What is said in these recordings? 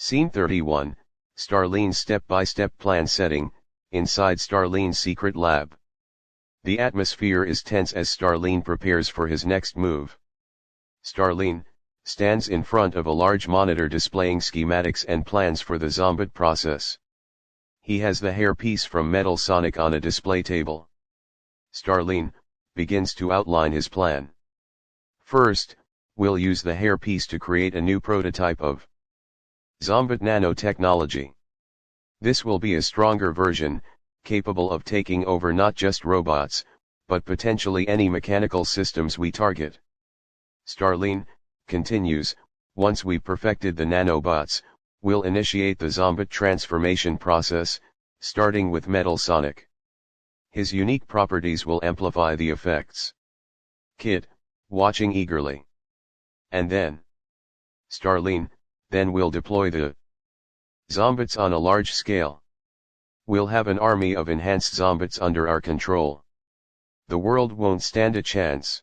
Scene 31, Starlene's step-by-step plan setting, inside Starlene's secret lab. The atmosphere is tense as Starlene prepares for his next move. Starlene stands in front of a large monitor displaying schematics and plans for the Zombot process. He has the hairpiece from Metal Sonic on a display table. Starlene begins to outline his plan. First, we'll use the hairpiece to create a new prototype of Zombot nanotechnology. This will be a stronger version, capable of taking over not just robots, but potentially any mechanical systems we target. Starlene continues, once we've perfected the nanobots, we'll initiate the Zombot transformation process, starting with Metal Sonic. His unique properties will amplify the effects. Kid, watching eagerly. And then Starlene, then we'll deploy the Zombots on a large scale. We'll have an army of enhanced Zombots under our control. The world won't stand a chance.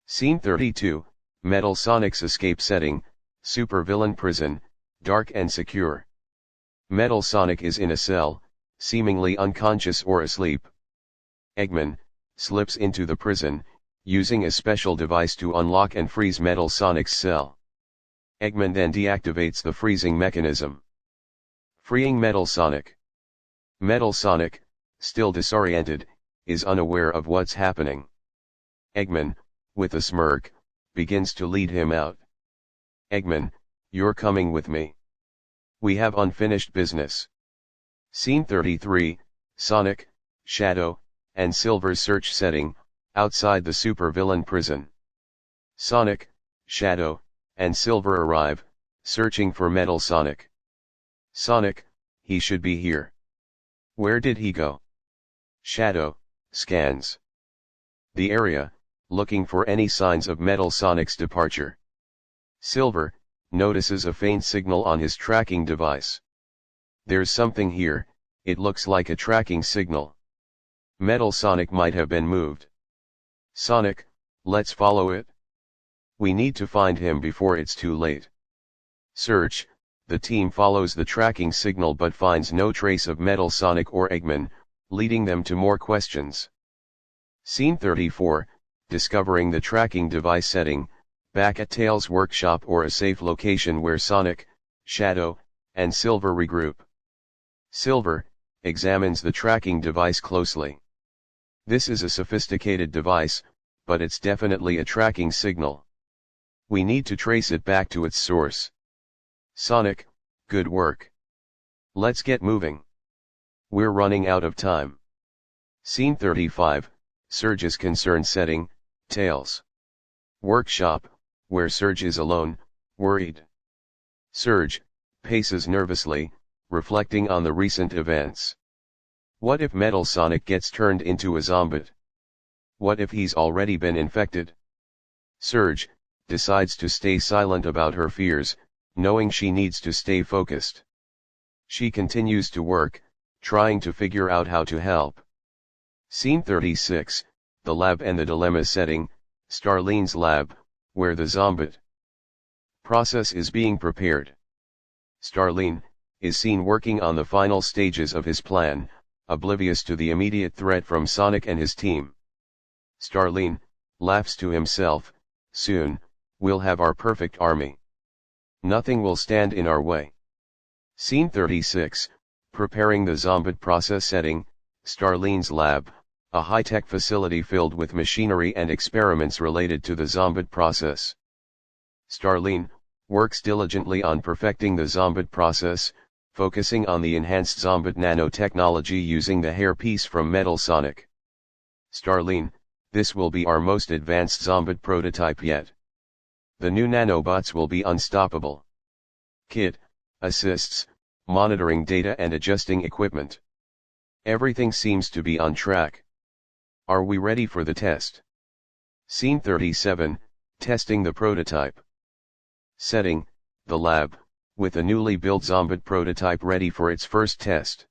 Scene 32, Metal Sonic's escape setting, supervillain prison, dark and secure. Metal Sonic is in a cell, seemingly unconscious or asleep. Eggman slips into the prison, using a special device to unlock and freeze Metal Sonic's cell. Eggman then deactivates the freezing mechanism, freeing Metal Sonic. Metal Sonic, still disoriented, is unaware of what's happening. Eggman, with a smirk, begins to lead him out. Eggman, you're coming with me. We have unfinished business. Scene 33, Sonic, Shadow, and Silver's search setting, outside the supervillain prison. Sonic, Shadow, and Silver arrive, searching for Metal Sonic. Sonic, he should be here. Where did he go? Shadow scans the area, looking for any signs of Metal Sonic's departure. Silver notices a faint signal on his tracking device. There's something here, it looks like a tracking signal. Metal Sonic might have been moved. Sonic, let's follow it. We need to find him before it's too late. Search, the team follows the tracking signal but finds no trace of Metal Sonic or Eggman, leading them to more questions. Scene 34, discovering the tracking device setting, back at Tails' workshop or a safe location where Sonic, Shadow, and Silver regroup. Silver examines the tracking device closely. This is a sophisticated device, but it's definitely a tracking signal. We need to trace it back to its source. Sonic, good work. Let's get moving. We're running out of time. Scene 35, Surge's concern setting, Tails' workshop, where Surge is alone, worried. Surge paces nervously, reflecting on the recent events. What if Metal Sonic gets turned into a Zombot? What if he's already been infected? Surge decides to stay silent about her fears, knowing she needs to stay focused. She continues to work, trying to figure out how to help. Scene 36, the lab and the dilemma setting, Starlene's lab, where the Zombot process is being prepared. Starlene is seen working on the final stages of his plan, oblivious to the immediate threat from Sonic and his team. Starlene laughs to himself, soon, we'll have our perfect army. Nothing will stand in our way. Scene 36, preparing the Zombot process setting, Starlene's lab, a high-tech facility filled with machinery and experiments related to the Zombot process. Starlene works diligently on perfecting the Zombot process, focusing on the enhanced Zombot nanotechnology using the hairpiece from Metal Sonic. Starlene, this will be our most advanced Zombot prototype yet. The new nanobots will be unstoppable. Kid assists, monitoring data and adjusting equipment. Everything seems to be on track. Are we ready for the test? Scene 37, testing the prototype. Setting, the lab, with a newly built Zombot prototype ready for its first test.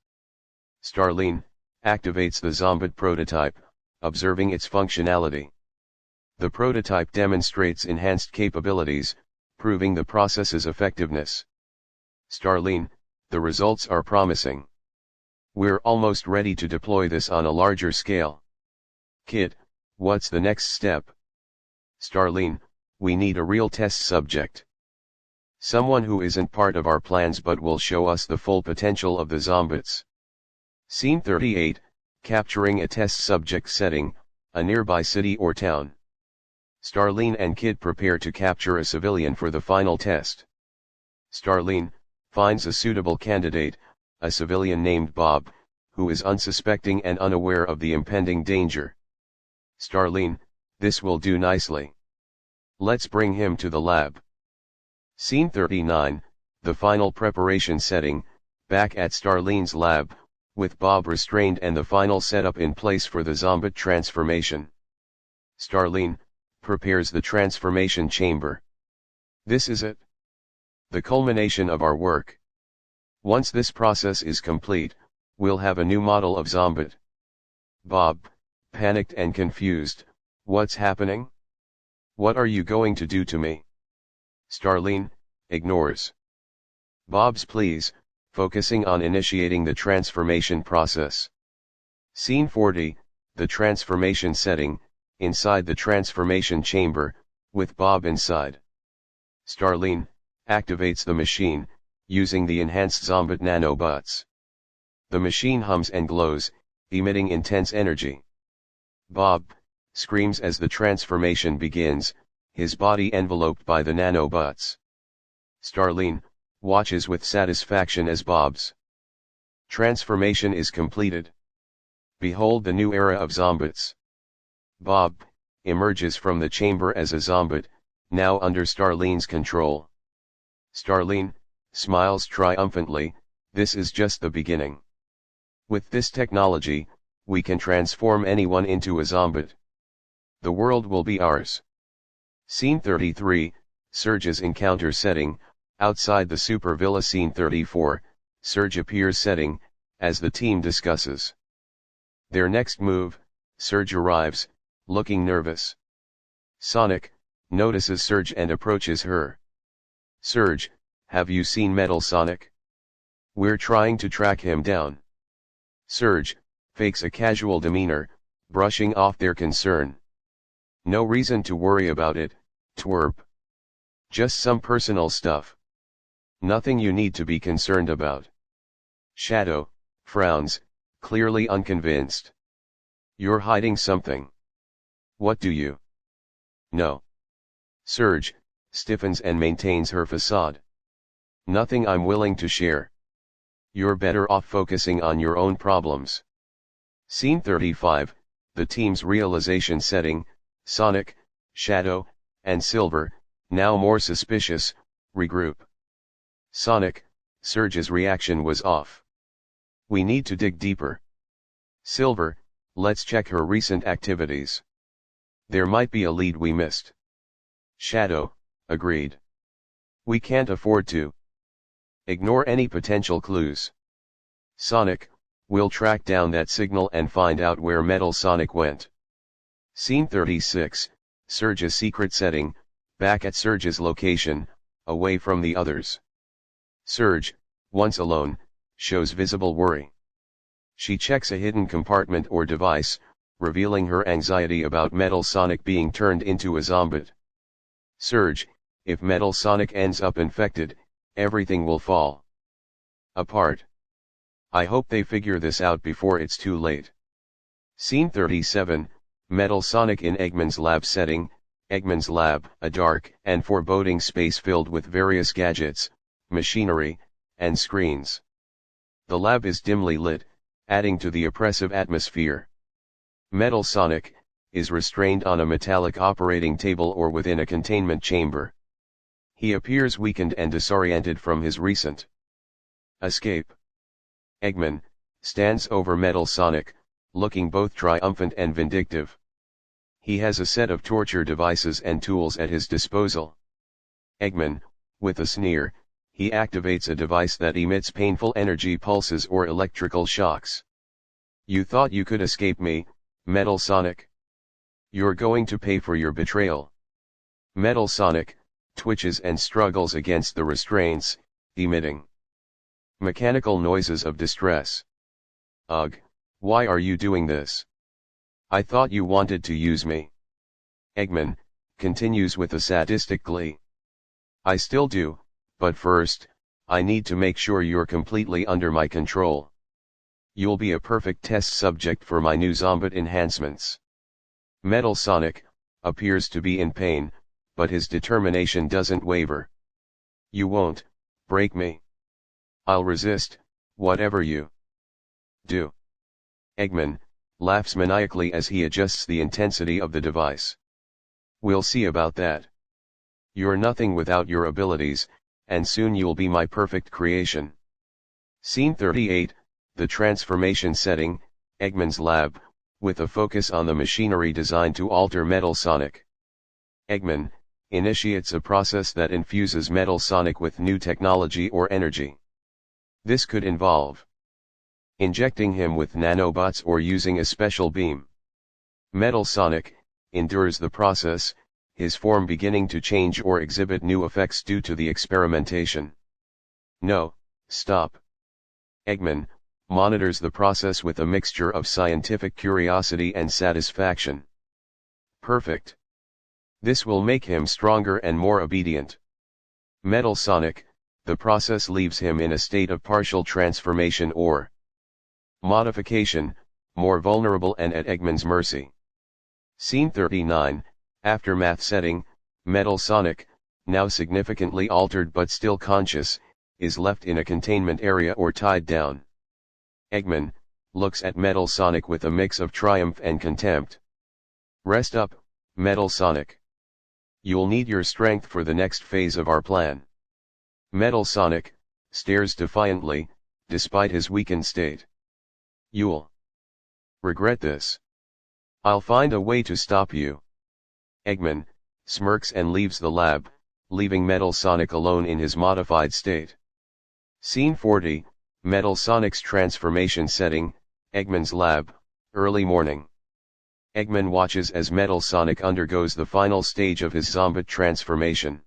Starlene activates the Zombot prototype, observing its functionality. The prototype demonstrates enhanced capabilities, proving the process's effectiveness. Starline, the results are promising. We're almost ready to deploy this on a larger scale. Kid, what's the next step? Starline, we need a real test subject. Someone who isn't part of our plans but will show us the full potential of the zombots. Scene 38, capturing a test subject setting, a nearby city or town. Starline and Kid prepare to capture a civilian for the final test. Starline finds a suitable candidate, a civilian named Bob, who is unsuspecting and unaware of the impending danger. Starline, this will do nicely. Let's bring him to the lab. Scene 39, the final preparation setting, back at Starline's lab, with Bob restrained and the final setup in place for the zombot transformation. Starline prepares the transformation chamber. This is it. The culmination of our work. Once this process is complete, we'll have a new model of zombot. Bob, panicked and confused, what's happening? What are you going to do to me? Starline ignores Bob's pleas, focusing on initiating the transformation process. Scene 40, the transformation setting, inside the transformation chamber, with Bob inside. Starline activates the machine, using the enhanced zombot nanobots. The machine hums and glows, emitting intense energy. Bob screams as the transformation begins, his body enveloped by the nanobots. Starline watches with satisfaction as Bob's transformation is completed. Behold the new era of zombots. Bob emerges from the chamber as a zombot, now under Starline's control. Starline smiles triumphantly, this is just the beginning. With this technology, we can transform anyone into a zombot. The world will be ours. Scene 33, Surge's encounter setting, outside the super villa. Scene 34, Surge appears setting, as the team discusses their next move. Surge arrives, looking nervous. Sonic notices Surge and approaches her. Surge, have you seen Metal Sonic? We're trying to track him down. Surge fakes a casual demeanor, brushing off their concern. No reason to worry about it, twerp. Just some personal stuff. Nothing you need to be concerned about. Shadow frowns, clearly unconvinced. You're hiding something. What do you know? Surge stiffens and maintains her facade. Nothing I'm willing to share. You're better off focusing on your own problems. Scene 35, the team's realization setting, Sonic, Shadow, and Silver, now more suspicious, regroup. Sonic, Surge's reaction was off. We need to dig deeper. Silver, let's check her recent activities. There might be a lead we missed. Shadow, agreed. We can't afford to ignore any potential clues. Sonic, we'll track down that signal and find out where Metal Sonic went. Scene 36, Surge's secret setting, back at Surge's location, away from the others. Surge, once alone, shows visible worry. She checks a hidden compartment or device, revealing her anxiety about Metal Sonic being turned into a zombot. Surge, if Metal Sonic ends up infected, everything will fall apart. I hope they figure this out before it's too late. Scene 37, Metal Sonic in Eggman's lab setting, Eggman's lab, a dark and foreboding space filled with various gadgets, machinery, and screens. The lab is dimly lit, adding to the oppressive atmosphere. Metal Sonic is restrained on a metallic operating table or within a containment chamber. He appears weakened and disoriented from his recent escape. Eggman stands over Metal Sonic, looking both triumphant and vindictive. He has a set of torture devices and tools at his disposal. Eggman, with a sneer, he activates a device that emits painful energy pulses or electrical shocks. You thought you could escape me, Metal Sonic? You're going to pay for your betrayal. Metal Sonic twitches and struggles against the restraints, emitting Mechanical noises of distress. Ugh, why are you doing this? I thought you wanted to use me. Eggman continues with a sadistic glee. I still do, but first, I need to make sure you're completely under my control. You'll be a perfect test subject for my new Zombot enhancements. Metal Sonic appears to be in pain, but his determination doesn't waver. You won't break me. I'll resist, whatever you do. Eggman laughs maniacally as he adjusts the intensity of the device. We'll see about that. You're nothing without your abilities, and soon you'll be my perfect creation. Scene 38, the transformation setting, Eggman's lab, with a focus on the machinery designed to alter Metal Sonic. Eggman initiates a process that infuses Metal Sonic with new technology or energy. This could involve injecting him with nanobots or using a special beam. Metal Sonic endures the process, his form beginning to change or exhibit new effects due to the experimentation. No, stop. Eggman monitors the process with a mixture of scientific curiosity and satisfaction. Perfect. This will make him stronger and more obedient. Metal Sonic, the process leaves him in a state of partial transformation or modification, more vulnerable and at Eggman's mercy. Scene 39, Aftermath setting, Metal Sonic, now significantly altered but still conscious, is left in a containment area or tied down. Eggman looks at Metal Sonic with a mix of triumph and contempt. Rest up, Metal Sonic. You'll need your strength for the next phase of our plan. Metal Sonic stares defiantly, despite his weakened state. You'll regret this. I'll find a way to stop you. Eggman smirks and leaves the lab, leaving Metal Sonic alone in his modified state. Scene 40, Metal Sonic's transformation setting, Eggman's lab, early morning. Eggman watches as Metal Sonic undergoes the final stage of his Zombot transformation.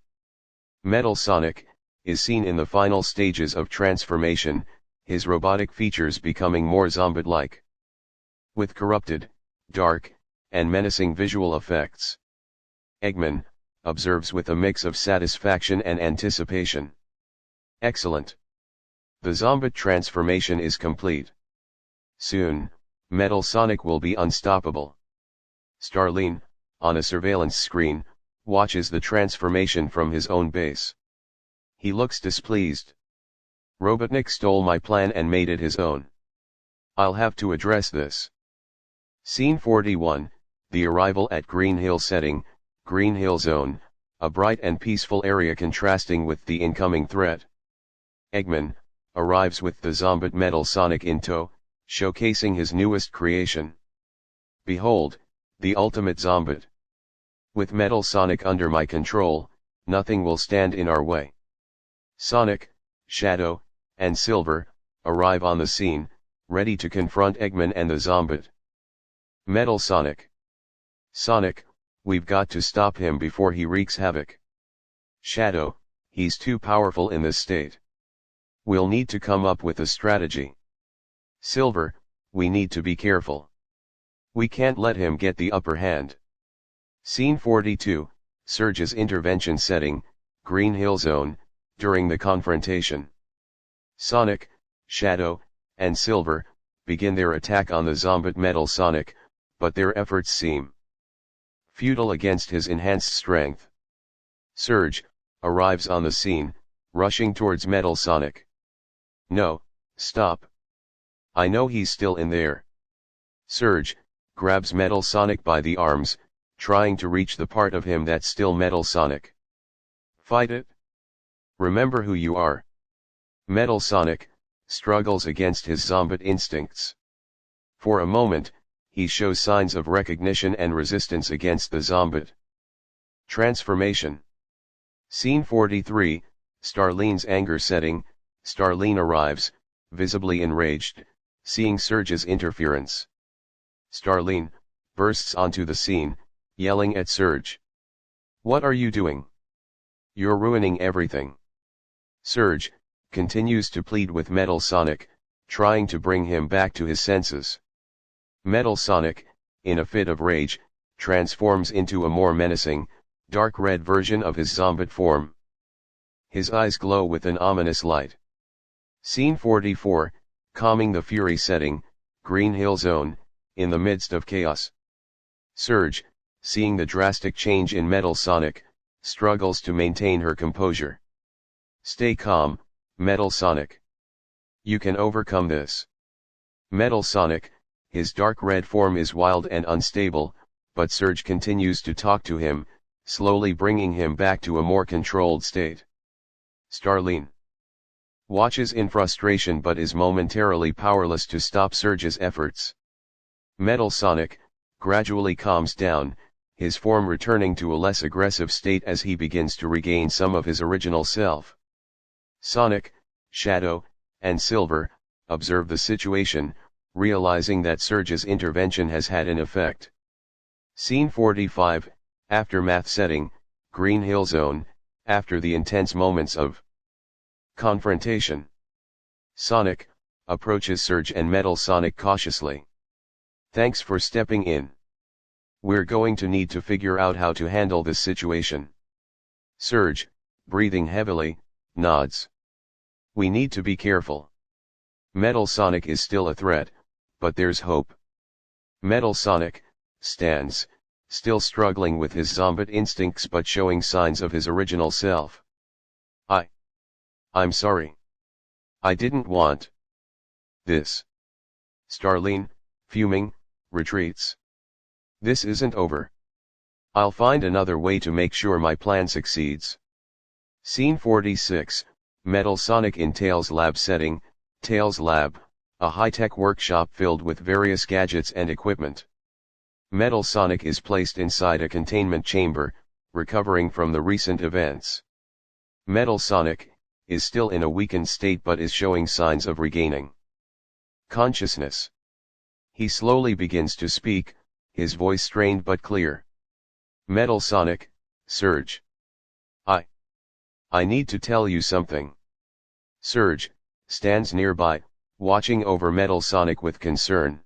Metal Sonic is seen in the final stages of transformation, his robotic features becoming more Zombot-like. With corrupted, dark, and menacing visual effects. Eggman observes with a mix of satisfaction and anticipation. Excellent. The Zombot transformation is complete. Soon, Metal Sonic will be unstoppable. Starline, on a surveillance screen, watches the transformation from his own base. He looks displeased. Robotnik stole my plan and made it his own. I'll have to address this. Scene 41, the arrival at Green Hill setting, Green Hill Zone, a bright and peaceful area contrasting with the incoming threat. Eggman arrives with the Zombot Metal Sonic in tow, showcasing his newest creation. Behold, the ultimate Zombot. With Metal Sonic under my control, nothing will stand in our way. Sonic, Shadow, and Silver arrive on the scene, ready to confront Eggman and the Zombot. Metal Sonic. Sonic, we've got to stop him before he wreaks havoc. Shadow, he's too powerful in this state. We'll need to come up with a strategy. Silver, we need to be careful. We can't let him get the upper hand. Scene 42, Surge's intervention setting, Green Hill Zone, during the confrontation. Sonic, Shadow, and Silver begin their attack on the Zombot Metal Sonic, but their efforts seem futile against his enhanced strength. Surge arrives on the scene, rushing towards Metal Sonic. No, stop. I know he's still in there. Surge grabs Metal Sonic by the arms, trying to reach the part of him that's still Metal Sonic. Fight it. Remember who you are. Metal Sonic struggles against his Zombot instincts. For a moment, he shows signs of recognition and resistance against the Zombot. Transformation. Scene 43, Starline's anger setting, Starline arrives, visibly enraged, seeing Surge's interference. Starline bursts onto the scene, yelling at Surge. What are you doing? You're ruining everything. Surge continues to plead with Metal Sonic, trying to bring him back to his senses. Metal Sonic, in a fit of rage, transforms into a more menacing, dark red version of his Zombot form. His eyes glow with an ominous light. Scene 44, calming the fury setting, Green Hill Zone, in the midst of chaos. Surge, seeing the drastic change in Metal Sonic, struggles to maintain her composure. Stay calm, Metal Sonic. You can overcome this. Metal Sonic, his dark red form is wild and unstable, but Surge continues to talk to him, slowly bringing him back to a more controlled state. Starline watches in frustration but is momentarily powerless to stop Surge's efforts. Metal Sonic gradually calms down, his form returning to a less aggressive state as he begins to regain some of his original self. Sonic, Shadow, and Silver observe the situation, realizing that Surge's intervention has had an effect. Scene 45, Aftermath setting, Green Hill Zone, after the intense moments of confrontation. Sonic approaches Surge and Metal Sonic cautiously. Thanks for stepping in. We're going to need to figure out how to handle this situation. Surge, breathing heavily, nods. We need to be careful. Metal Sonic is still a threat, but there's hope. Metal Sonic stands, still struggling with his Zombot instincts but showing signs of his original self. I'm sorry. I didn't want this. Starline, fuming, retreats. This isn't over. I'll find another way to make sure my plan succeeds. Scene 46, Metal Sonic in Tails' lab setting, Tails' lab, a high-tech workshop filled with various gadgets and equipment. Metal Sonic is placed inside a containment chamber, recovering from the recent events. Metal Sonic is still in a weakened state but is showing signs of regaining consciousness. He slowly begins to speak, his voice strained but clear. Metal Sonic, Surge. I need to tell you something. Surge stands nearby, watching over Metal Sonic with concern.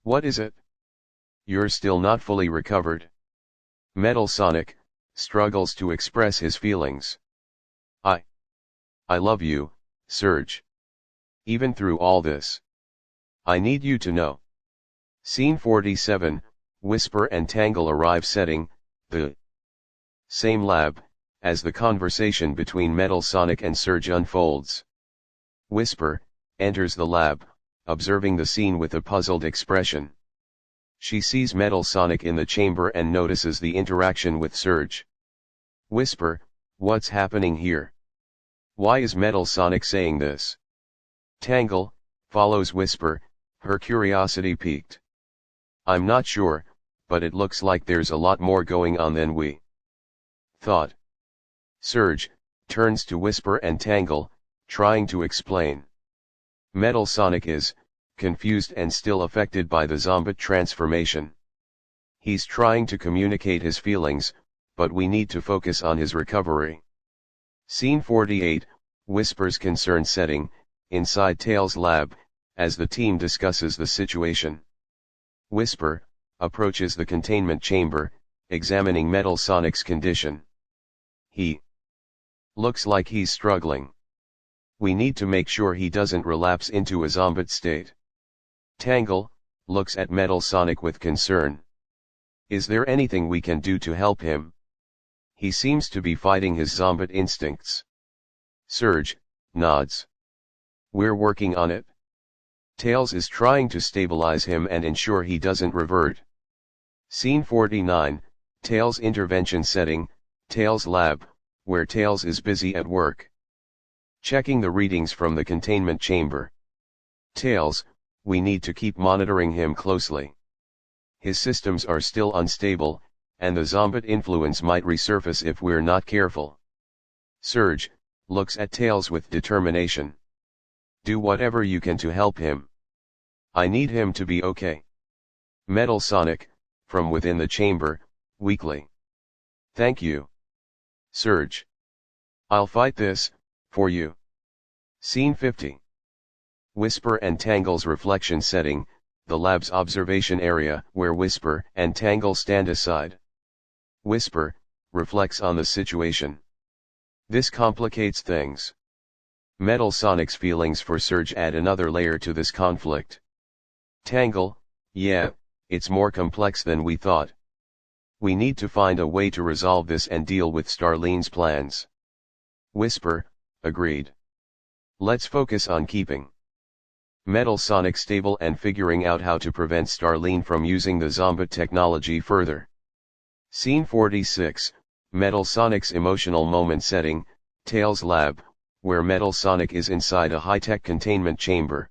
What is it? You're still not fully recovered. Metal Sonic struggles to express his feelings. I love you, Surge. Even through all this. I need you to know. Scene 47, Whisper and Tangle arrive setting, the same lab, as the conversation between Metal Sonic and Surge unfolds. Whisper enters the lab, observing the scene with a puzzled expression. She sees Metal Sonic in the chamber and notices the interaction with Surge. Whisper, what's happening here? Why is Metal Sonic saying this? Tangle follows Whisper, her curiosity piqued. I'm not sure, but it looks like there's a lot more going on than we thought. Surge turns to Whisper and Tangle, trying to explain. Metal Sonic is confused and still affected by the Zombot transformation. He's trying to communicate his feelings, but we need to focus on his recovery. Scene 48, Whisper's concern setting, inside Tails' lab, as the team discusses the situation. Whisper approaches the containment chamber, examining Metal Sonic's condition. He looks like he's struggling. We need to make sure he doesn't relapse into a Zombot state. Tangle looks at Metal Sonic with concern. Is there anything we can do to help him? He seems to be fighting his Zombot instincts. Surge nods. We're working on it. Tails is trying to stabilize him and ensure he doesn't revert. Scene 49, Tails' intervention setting, Tails' lab, where Tails is busy at work. Checking the readings from the containment chamber. Tails, we need to keep monitoring him closely. His systems are still unstable, and the Zombot influence might resurface if we're not careful. Surge looks at Tails with determination. Do whatever you can to help him. I need him to be okay. Metal Sonic, from within the chamber, weakly. Thank you. Surge. I'll fight this, for you. Scene 50. Whisper and Tangle's reflection setting, the lab's observation area where Whisper and Tangle stand aside. Whisper reflects on the situation. This complicates things. Metal Sonic's feelings for Surge add another layer to this conflict. Tangle, yeah, it's more complex than we thought. We need to find a way to resolve this and deal with Starlene's plans. Whisper, agreed. Let's focus on keeping Metal Sonic stable and figuring out how to prevent Starlene from using the Zombot technology further. Scene 46, Metal Sonic's emotional moment setting, Tails' lab, where Metal Sonic is inside a high-tech containment chamber.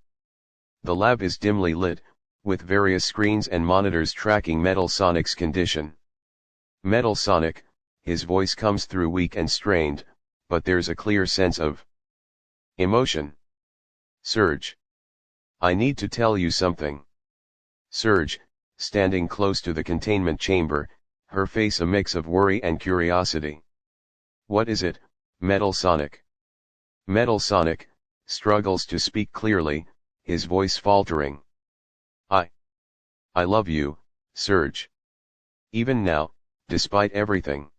The lab is dimly lit, with various screens and monitors tracking Metal Sonic's condition. Metal Sonic, his voice comes through weak and strained, but there's a clear sense of emotion. Surge. I need to tell you something. Surge, standing close to the containment chamber, her face a mix of worry and curiosity. What is it, Metal Sonic? Metal Sonic struggles to speak clearly, his voice faltering. I love you, Surge. Even now, despite everything.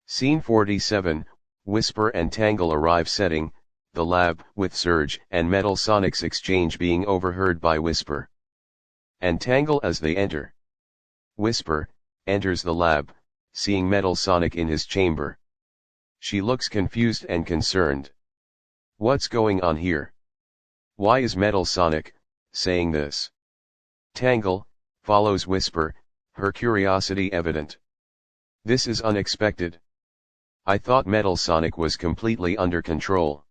Scene 47, Whisper and Tangle arrive setting, the lab with Surge and Metal Sonic's exchange being overheard by Whisper and Tangle as they enter. Whisper enters the lab, seeing Metal Sonic in his chamber. She looks confused and concerned. What's going on here? Why is Metal Sonic saying this? Tangle follows Whisper, her curiosity evident. This is unexpected. I thought Metal Sonic was completely under control.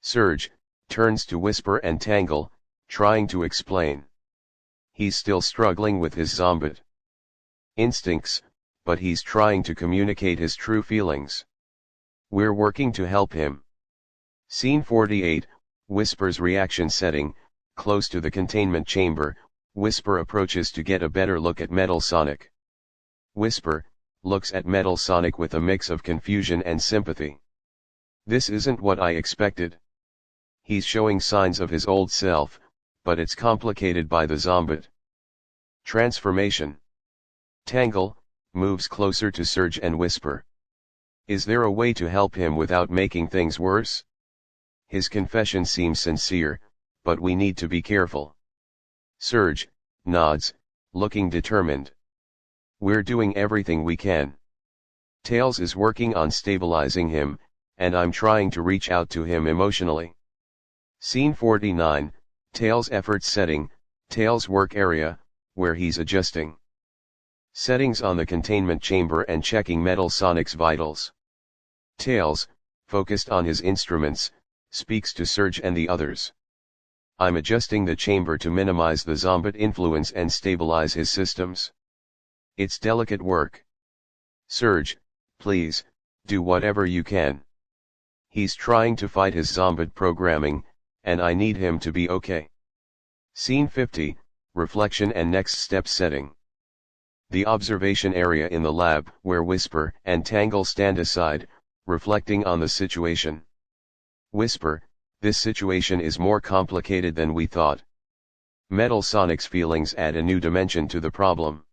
Surge turns to Whisper and Tangle, trying to explain. He's still struggling with his Zombot instincts, but he's trying to communicate his true feelings. We're working to help him. Scene 48, Whisper's reaction setting, close to the containment chamber, Whisper approaches to get a better look at Metal Sonic. Whisper looks at Metal Sonic with a mix of confusion and sympathy. This isn't what I expected. He's showing signs of his old self, but it's complicated by the Zombot transformation. Tangle moves closer to Surge and Whisper. Is there a way to help him without making things worse? His confession seems sincere, but we need to be careful. Surge nods, looking determined. We're doing everything we can. Tails is working on stabilizing him, and I'm trying to reach out to him emotionally. Scene 49, Tails' efforts setting, Tails' work area, where he's adjusting settings on the containment chamber and checking Metal Sonic's vitals. Tails, focused on his instruments, speaks to Surge and the others. I'm adjusting the chamber to minimize the Zombot influence and stabilize his systems. It's delicate work. Surge, please, do whatever you can. He's trying to fight his Zombot programming, and I need him to be okay. Scene 50, Reflection and Next Step setting. The observation area in the lab where Whisper and Tangle stand aside, reflecting on the situation. Whisper, this situation is more complicated than we thought. Metal Sonic's feelings add a new dimension to the problem.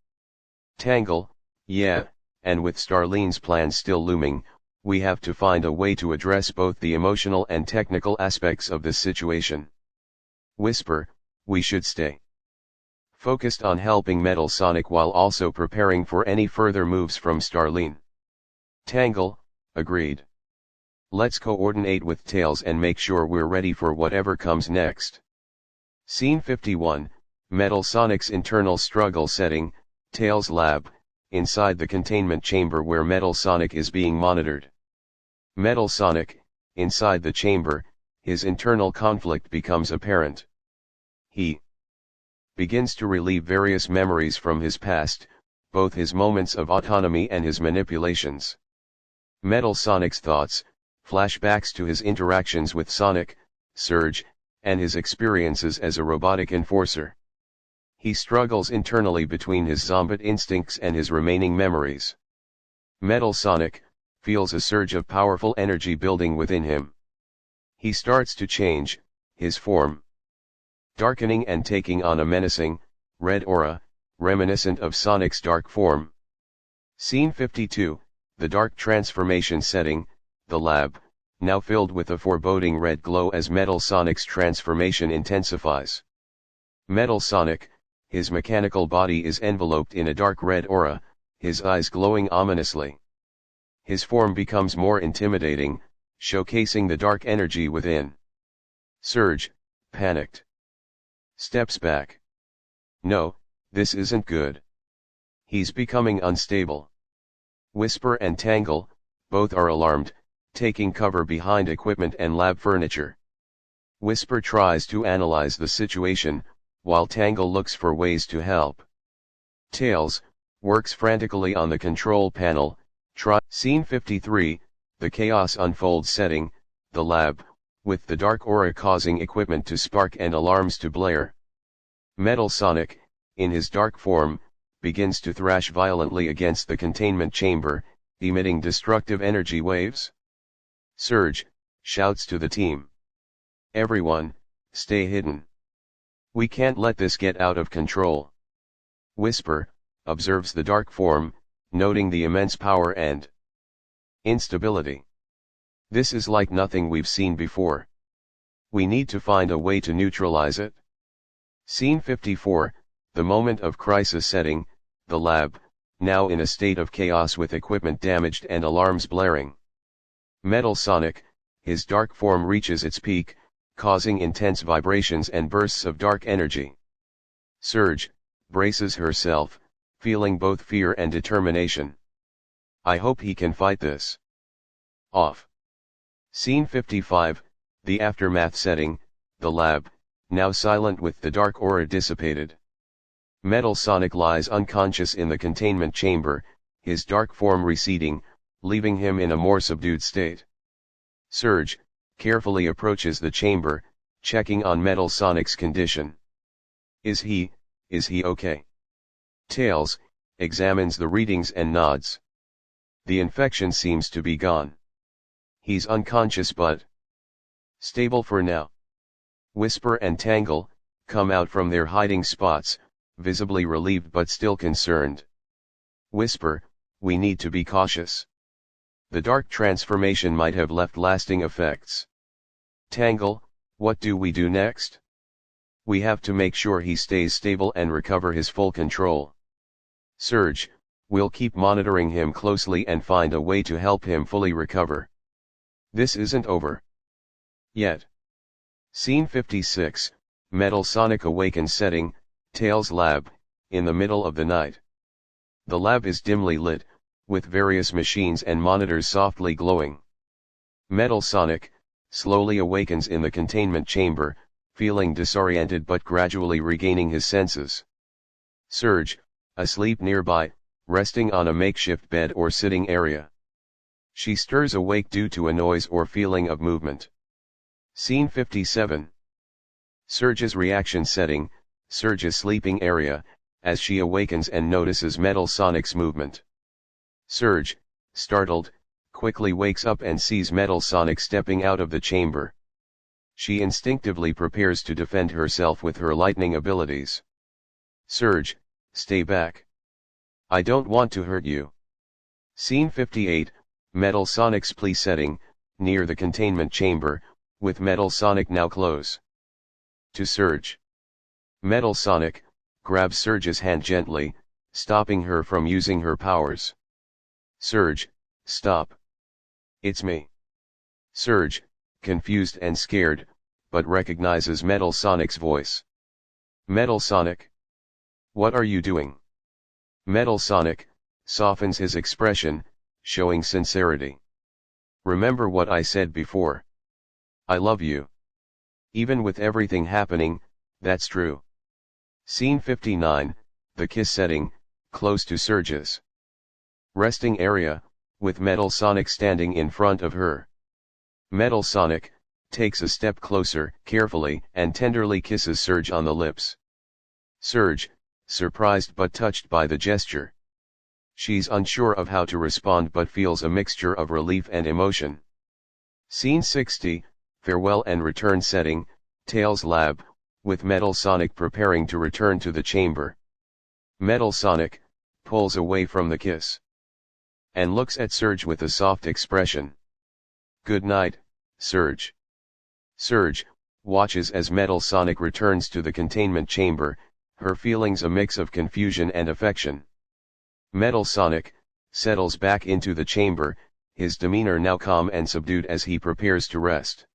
Tangle, yeah, and with Starlene's plan still looming, we have to find a way to address both the emotional and technical aspects of this situation. Whisper, we should stay focused on helping Metal Sonic while also preparing for any further moves from Starlene. Tangle, agreed. Let's coordinate with Tails and make sure we're ready for whatever comes next. Scene 51, Metal Sonic's internal struggle setting, Tails' lab, inside the containment chamber where Metal Sonic is being monitored. Metal Sonic, inside the chamber, his internal conflict becomes apparent. He begins to relive various memories from his past, both his moments of autonomy and his manipulations. Metal Sonic's thoughts, flashbacks to his interactions with Sonic, Surge, and his experiences as a robotic enforcer. He struggles internally between his Zombot instincts and his remaining memories. Metal Sonic feels a surge of powerful energy building within him. He starts to change his form, darkening and taking on a menacing, red aura, reminiscent of Sonic's dark form. Scene 52, the dark transformation setting, the lab, now filled with a foreboding red glow as Metal Sonic's transformation intensifies. Metal Sonic, his mechanical body is enveloped in a dark red aura, his eyes glowing ominously. His form becomes more intimidating, showcasing the dark energy within. Surge, panicked, steps back. No, this isn't good. He's becoming unstable. Whisper and Tangle, both are alarmed, taking cover behind equipment and lab furniture. Whisper tries to analyze the situation, while Tangle looks for ways to help. Tails works frantically on the control panel. Scene 53, the chaos unfolds setting, the lab, with the dark aura causing equipment to spark and alarms to blare. Metal Sonic, in his dark form, begins to thrash violently against the containment chamber, emitting destructive energy waves. Surge shouts to the team. Everyone, stay hidden. We can't let this get out of control. Whisper observes the dark form, noting the immense power and instability. This is like nothing we've seen before. We need to find a way to neutralize it. Scene 54, the moment of crisis setting, the lab, now in a state of chaos with equipment damaged and alarms blaring. Metal Sonic, his dark form reaches its peak, causing intense vibrations and bursts of dark energy. Surge braces herself, feeling both fear and determination. I hope he can fight this off. Scene 55, the aftermath setting, the lab, now silent with the dark aura dissipated. Metal Sonic lies unconscious in the containment chamber, his dark form receding, leaving him in a more subdued state. Surge carefully approaches the chamber, checking on Metal Sonic's condition. Is he okay? Tails examines the readings and nods. The infection seems to be gone. He's unconscious but stable for now. Whisper and Tangle come out from their hiding spots, visibly relieved but still concerned. Whisper, we need to be cautious. The dark transformation might have left lasting effects. Tangle, what do we do next? We have to make sure he stays stable and recover his full control. Surge, we'll keep monitoring him closely and find a way to help him fully recover. This isn't over yet. Scene 56, Metal Sonic awakens setting, Tails' lab, in the middle of the night. The lab is dimly lit, with various machines and monitors softly glowing. Metal Sonic slowly awakens in the containment chamber, feeling disoriented but gradually regaining his senses. Surge, asleep nearby, resting on a makeshift bed or sitting area. She stirs awake due to a noise or feeling of movement. Scene 57. Surge's reaction setting, Surge's sleeping area, as she awakens and notices Metal Sonic's movement. Surge, startled, quickly wakes up and sees Metal Sonic stepping out of the chamber. She instinctively prepares to defend herself with her lightning abilities. Surge, stay back. I don't want to hurt you. Scene 58, Metal Sonic's plea setting, near the containment chamber, with Metal Sonic now close to Surge. Metal Sonic grabs Surge's hand gently, stopping her from using her powers. Surge, stop. It's me. Surge, confused and scared, but recognizes Metal Sonic's voice. Metal Sonic. What are you doing? Metal Sonic softens his expression, showing sincerity. Remember what I said before. I love you. Even with everything happening, that's true. Scene 59, the kiss setting, close to Surge's resting area, with Metal Sonic standing in front of her. Metal Sonic takes a step closer, carefully and tenderly kisses Surge on the lips. Surge, surprised but touched by the gesture. She's unsure of how to respond but feels a mixture of relief and emotion. Scene 60, farewell and return setting, Tails lab, with Metal Sonic preparing to return to the chamber. Metal Sonic pulls away from the kiss and looks at Surge with a soft expression. Good night, Surge. Surge watches as Metal Sonic returns to the containment chamber, her feelings a mix of confusion and affection. Metal Sonic settles back into the chamber, his demeanor now calm and subdued as he prepares to rest.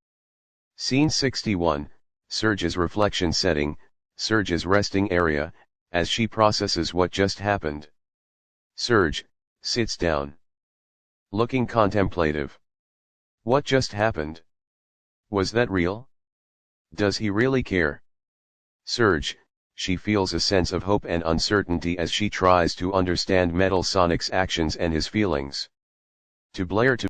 Scene 61, Surge's reflection setting, Surge's resting area, as she processes what just happened. Surge sits down, looking contemplative. What just happened? Was that real? Does he really care? Surge, she feels a sense of hope and uncertainty as she tries to understand Metal Sonic's actions and his feelings. To Blair to